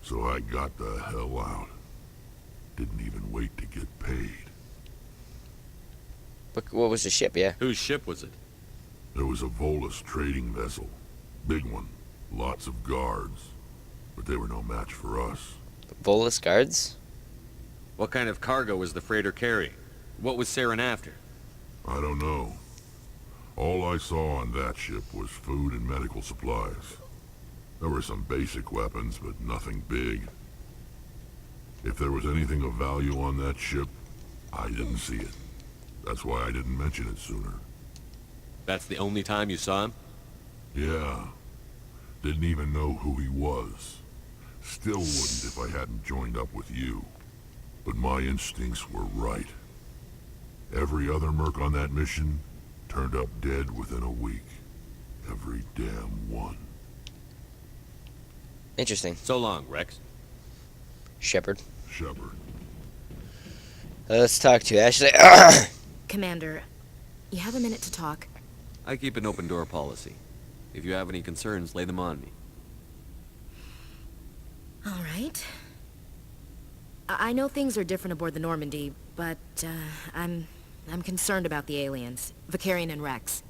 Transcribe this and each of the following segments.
So I got the hell out. Didn't even wait to get paid. But what was the ship, yeah? Whose ship was it? There was a Volus trading vessel. Big one. Lots of guards. But they were no match for us. Volus guards? What kind of cargo was the freighter carrying? What was Saren after? I don't know. All I saw on that ship was food and medical supplies. There were some basic weapons, but nothing big. If there was anything of value on that ship, I didn't see it. That's why I didn't mention it sooner. That's the only time you saw him? Yeah. Didn't even know who he was. Still wouldn't if I hadn't joined up with you. But my instincts were right. Every other merc on that mission turned up dead within a week. Every damn one. Interesting. So long, Rex. Shepard. Shepard. Let's talk to Ashley. Commander, you have a minute to talk? I keep an open door policy. If you have any concerns, lay them on me. All right. I know things are different aboard the Normandy, but I'm concerned about the aliens, Vakarian and Rex.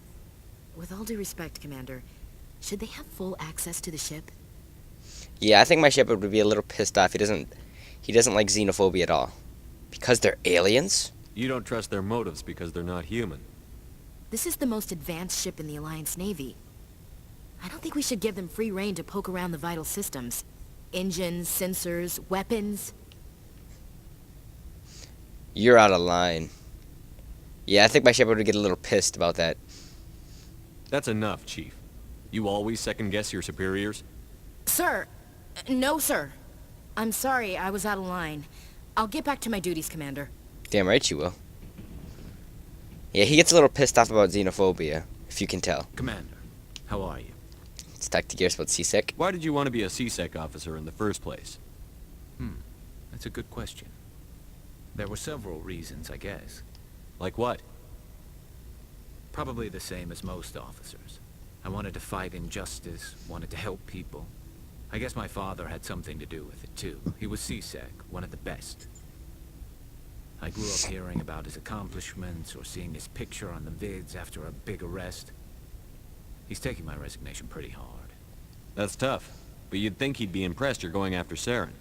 With all due respect, Commander, should they have full access to the ship? Yeah, I think my Shepard would be a little pissed off. He doesn't like xenophobia at all. Because they're aliens? You don't trust their motives because they're not human. This is the most advanced ship in the Alliance Navy. I don't think we should give them free rein to poke around the vital systems. Engines, sensors, weapons. You're out of line. Yeah, I think my Shepard would get a little pissed about that. That's enough, Chief. You always second-guess your superiors? Sir! No, sir. I'm sorry, I was out of line. I'll get back to my duties, Commander. Damn right you will. Yeah, he gets a little pissed off about xenophobia, if you can tell. Commander, how are you? Let's talk to Gears about CSEC. Why did you want to be a CSEC officer in the first place? That's a good question. There were several reasons, I guess. Like what? Probably the same as most officers. I wanted to fight injustice, wanted to help people. I guess my father had something to do with it, too. He was CSEC, one of the best. I grew up hearing about his accomplishments or seeing his picture on the vids after a big arrest. He's taking my resignation pretty hard. That's tough. But you'd think he'd be impressed you're going after Saren.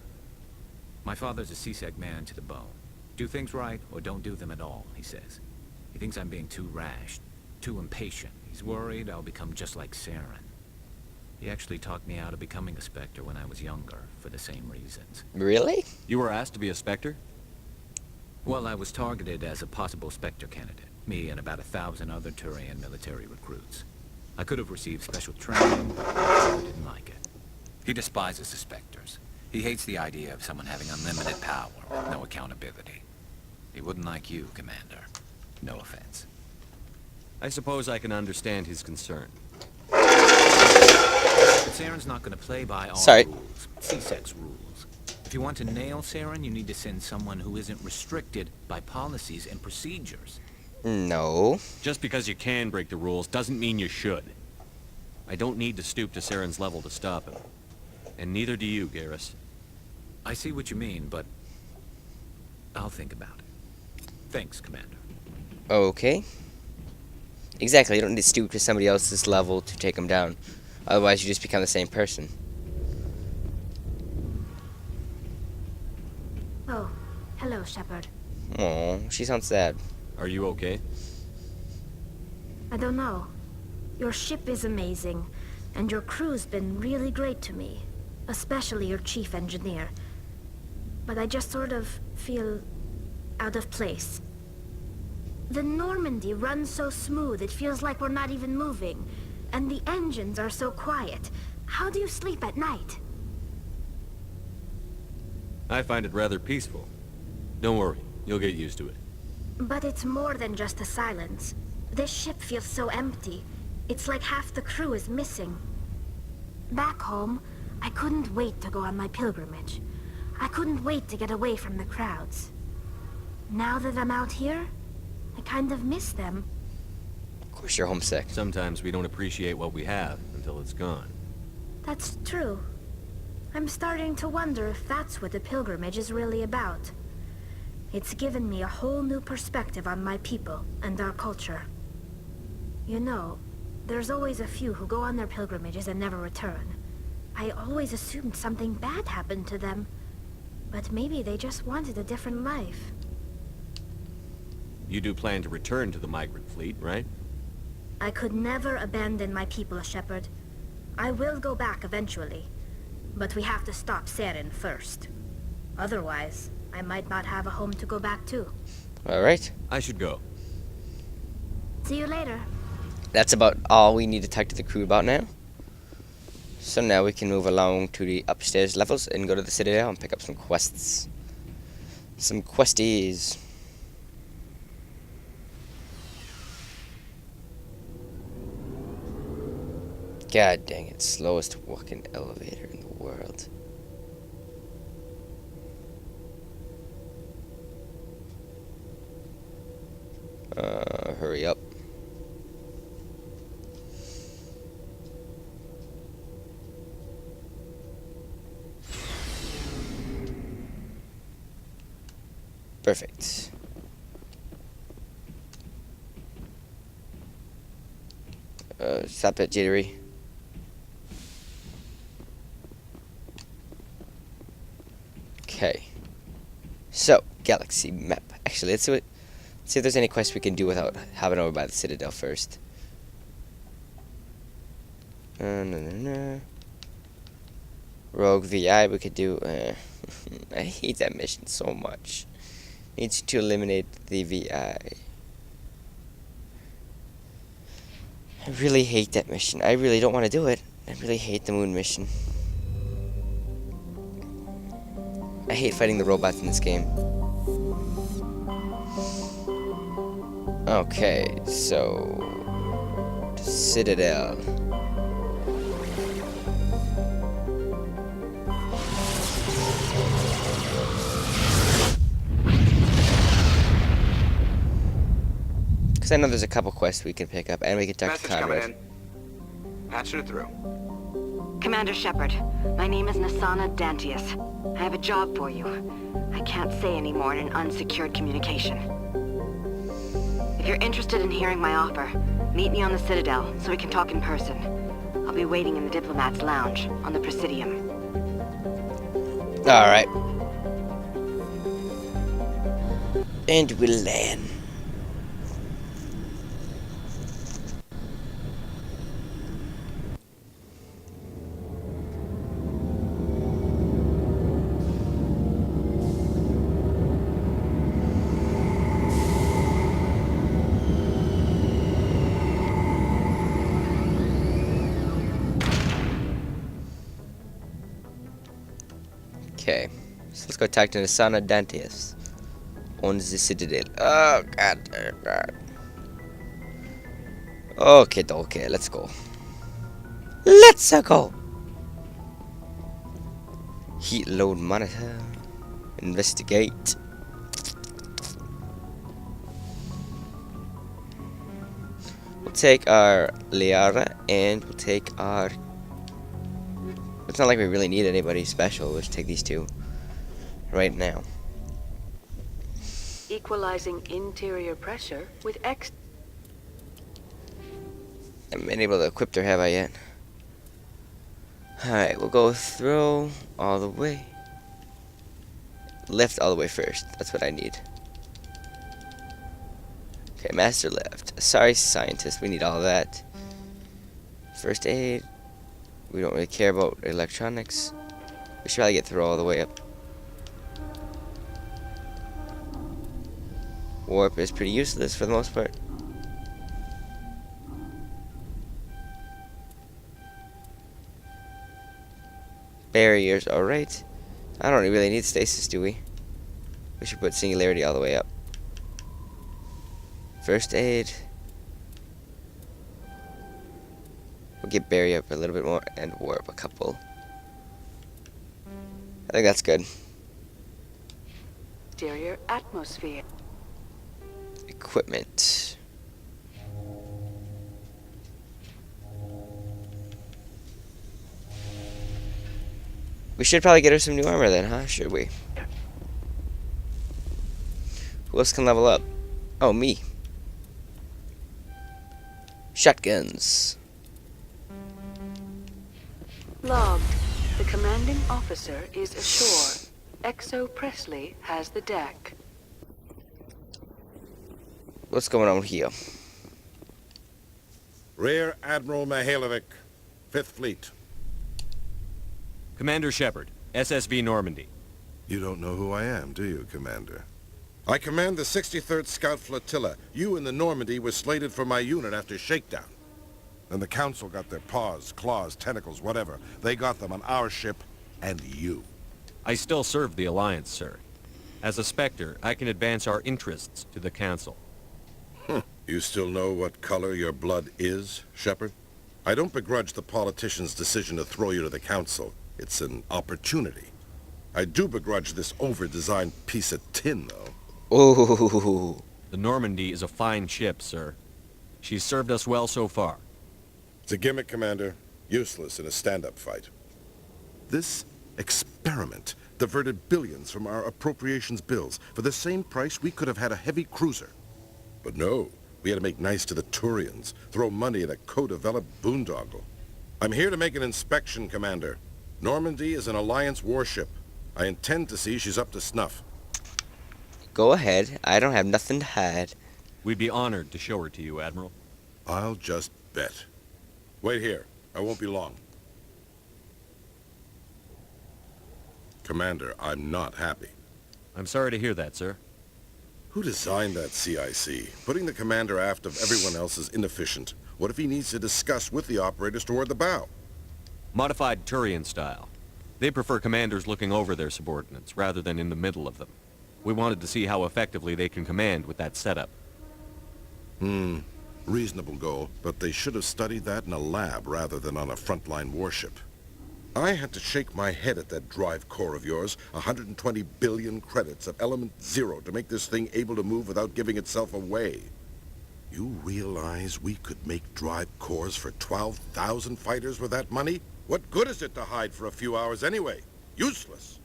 My father's a CSEC man to the bone. Do things right or don't do them at all, he says. He thinks I'm being too rash, too impatient. He's worried I'll become just like Saren. He actually talked me out of becoming a Spectre when I was younger, for the same reasons. Really? You were asked to be a Spectre? Well, I was targeted as a possible Spectre candidate. Me and about 1,000 other Turian military recruits. I could have received special training, but I didn't like it. He despises the Spectres. He hates the idea of someone having unlimited power, no accountability. He wouldn't like you, Commander. No offense. I suppose I can understand his concern. But Saren's not going to play by our rules, CSEC's rules. If you want to nail Saren, you need to send someone who isn't restricted by policies and procedures. No. Just because you can break the rules doesn't mean you should. I don't need to stoop to Saren's level to stop him. And neither do you, Garrus. I see what you mean, but I'll think about it. Thanks, Commander. Okay. Exactly, you don't need to stoop to somebody else's level to take them down. Otherwise, you just become the same person. Oh, hello, Shepard. Oh, she sounds sad. Are you okay? I don't know. Your ship is amazing, and your crew's been really great to me. Especially your chief engineer. But I just sort of feel out of place. The Normandy runs so smooth, it feels like we're not even moving. And the engines are so quiet. How do you sleep at night? I find it rather peaceful. Don't worry, you'll get used to it. But it's more than just the silence. This ship feels so empty. It's like half the crew is missing. Back home, I couldn't wait to go on my pilgrimage. I couldn't wait to get away from the crowds. Now that I'm out here, I kind of miss them. Of course you're homesick. Sometimes we don't appreciate what we have until it's gone. That's true. I'm starting to wonder if that's what the pilgrimage is really about. It's given me a whole new perspective on my people and our culture. You know, there's always a few who go on their pilgrimages and never return. I always assumed something bad happened to them. But maybe they just wanted a different life. You do plan to return to the migrant fleet, right? I could never abandon my people, Shepard. I will go back eventually. But we have to stop Saren first. Otherwise, I might not have a home to go back to. Alright. I should go. See you later. That's about all we need to talk to the crew about now. So now we can move along to the upstairs levels and go to the Citadel and pick up some quests. Some questies. God dang it, slowest fucking elevator in the world. Hurry up. Perfect. Stop it, jittery. Okay. So, galaxy map. Actually, let's see if there's any quests we can do without having over by the Citadel first. Rogue VI we could do. I hate that mission so much. Needs to eliminate the VI. I really hate that mission. I really don't want to do it. I really hate the moon mission. I hate fighting the robots in this game. Okay, so Citadel. Because I know there's a couple quests we can pick up, and we can talk to Message coming Conrad. in. Patching it through. Commander Shepard, my name is Nasana Dantius. I have a job for you. I can't say any more in an unsecured communication. If you're interested in hearing my offer, meet me on the Citadel so we can talk in person. I'll be waiting in the Diplomat's Lounge on the Presidium. Alright. And we'll land. Okay, so let's go talk to Nasana Dantius on the Citadel. Oh god. Okay, let's go. Let's go. Heat load monitor. Investigate. We'll take our Liara and we'll take our. It's not like we really need anybody special. We'll just take these two right now. Equalizing interior pressure with X. I haven't been able to equip her, have I yet? Alright, we'll go through all the way. Left all the way first. That's what I need. Okay, master left. Sorry, scientist. We need all that. First aid. We don't really care about electronics. We should probably get through all the way up. Warp is pretty useless for the most part. Barriers, alright. I don't really need stasis, do we? We should put singularity all the way up. First aid. We'll get barrier up a little bit more and warp a couple. I think that's good. Exterior atmosphere. Equipment. We should probably get her some new armor then, huh? Should we? Who else can level up? Oh, me. Shotguns. Log. The commanding officer is ashore. Exo Presley has the deck. What's going on here? Rear Admiral Mihailovic, 5th Fleet. Commander Shepard, SSV Normandy. You don't know who I am, do you, Commander? I command the 63rd Scout Flotilla. You and the Normandy were slated for my unit after shakedown. Then the Council got their paws, claws, tentacles, whatever. They got them on our ship and you. I still serve the Alliance, sir. As a Spectre, I can advance our interests to the Council. You still know what color your blood is, Shepard? I don't begrudge the politician's decision to throw you to the Council. It's an opportunity. I do begrudge this over-designed piece of tin, though. Ooh. The Normandy is a fine ship, sir. She's served us well so far. It's a gimmick, Commander. Useless in a stand-up fight. This experiment diverted billions from our appropriations bills. For the same price, we could have had a heavy cruiser. But no, we had to make nice to the Turians, throw money at a co-developed boondoggle. I'm here to make an inspection, Commander. Normandy is an Alliance warship. I intend to see she's up to snuff. Go ahead. I don't have nothing to hide. We'd be honored to show her to you, Admiral. I'll just bet. Wait here. I won't be long. Commander, I'm not happy. I'm sorry to hear that, sir. Who designed that CIC? Putting the commander aft of everyone else is inefficient. What if he needs to discuss with the operators toward the bow? Modified Turian style. They prefer commanders looking over their subordinates, rather than in the middle of them. We wanted to see how effectively they can command with that setup. Reasonable goal, but they should have studied that in a lab rather than on a frontline warship. I had to shake my head at that drive core of yours. 120 billion credits of element 0 to make this thing able to move without giving itself away. You realize we could make drive cores for 12,000 fighters with that money? What good is it to hide for a few hours anyway? Useless.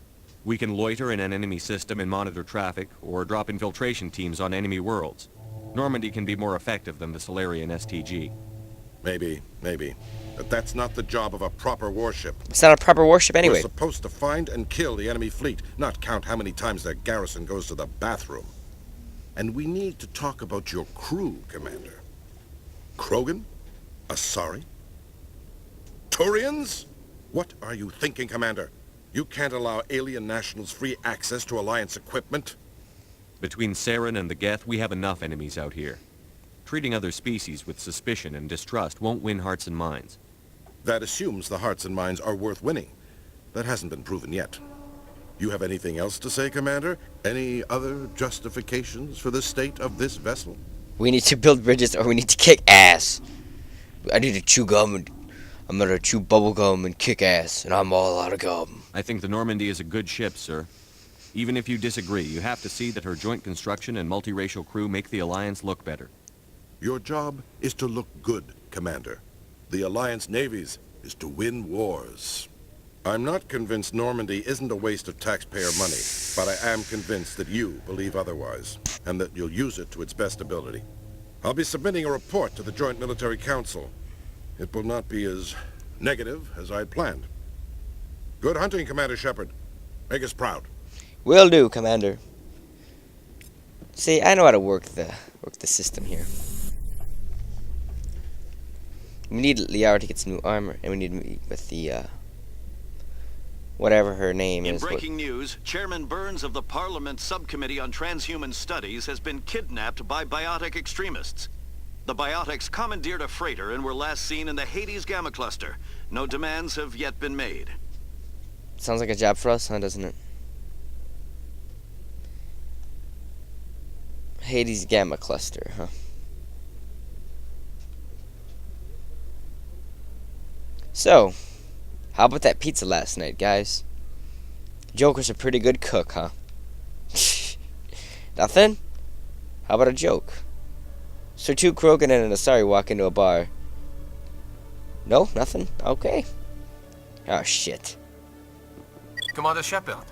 We can loiter in an enemy system and monitor traffic, or drop infiltration teams on enemy worlds. Normandy can be more effective than the Solarian STG. Maybe. But that's not the job of a proper warship. It's not a proper warship anyway. We're supposed to find and kill the enemy fleet, not count how many times their garrison goes to the bathroom. And we need to talk about your crew, Commander. Krogan? Asari? Turians? What are you thinking, Commander? You can't allow alien nationals free access to Alliance equipment? Between Saren and the Geth, we have enough enemies out here. Treating other species with suspicion and distrust won't win hearts and minds. That assumes the hearts and minds are worth winning. That hasn't been proven yet. You have anything else to say, Commander? Any other justifications for the state of this vessel? We need to build bridges or we need to kick ass. I need to chew gum and I'm gonna chew bubble gum and kick ass and I'm all out of gum. I think the Normandy is a good ship, sir. Even if you disagree, you have to see that her joint construction and multiracial crew make the Alliance look better. Your job is to look good, Commander. The Alliance navies is to win wars. I'm not convinced Normandy isn't a waste of taxpayer money, but I am convinced that you believe otherwise, and that you'll use it to its best ability. I'll be submitting a report to the Joint Military Council. It will not be as negative as I'd planned. Good hunting, Commander Shepard. Make us proud. Will do, Commander. See, I know how to work the system here. We need Liara to get some new armor, and we need to meet with the, whatever her name In is. breaking news, Chairman Burns of the Parliament Subcommittee on Transhuman Studies has been kidnapped by biotic extremists. The biotics commandeered a freighter and were last seen in the Hades Gamma Cluster. No demands have yet been made. Sounds like a job for us, huh, doesn't it? Hades Gamma Cluster, huh? So, how about that pizza last night, guys? Joker's a pretty good cook, huh? Nothing? How about a joke? So two Krogan and an Asari walk into a bar. No? Nothing? Okay. Oh, shit. Commander Shepard.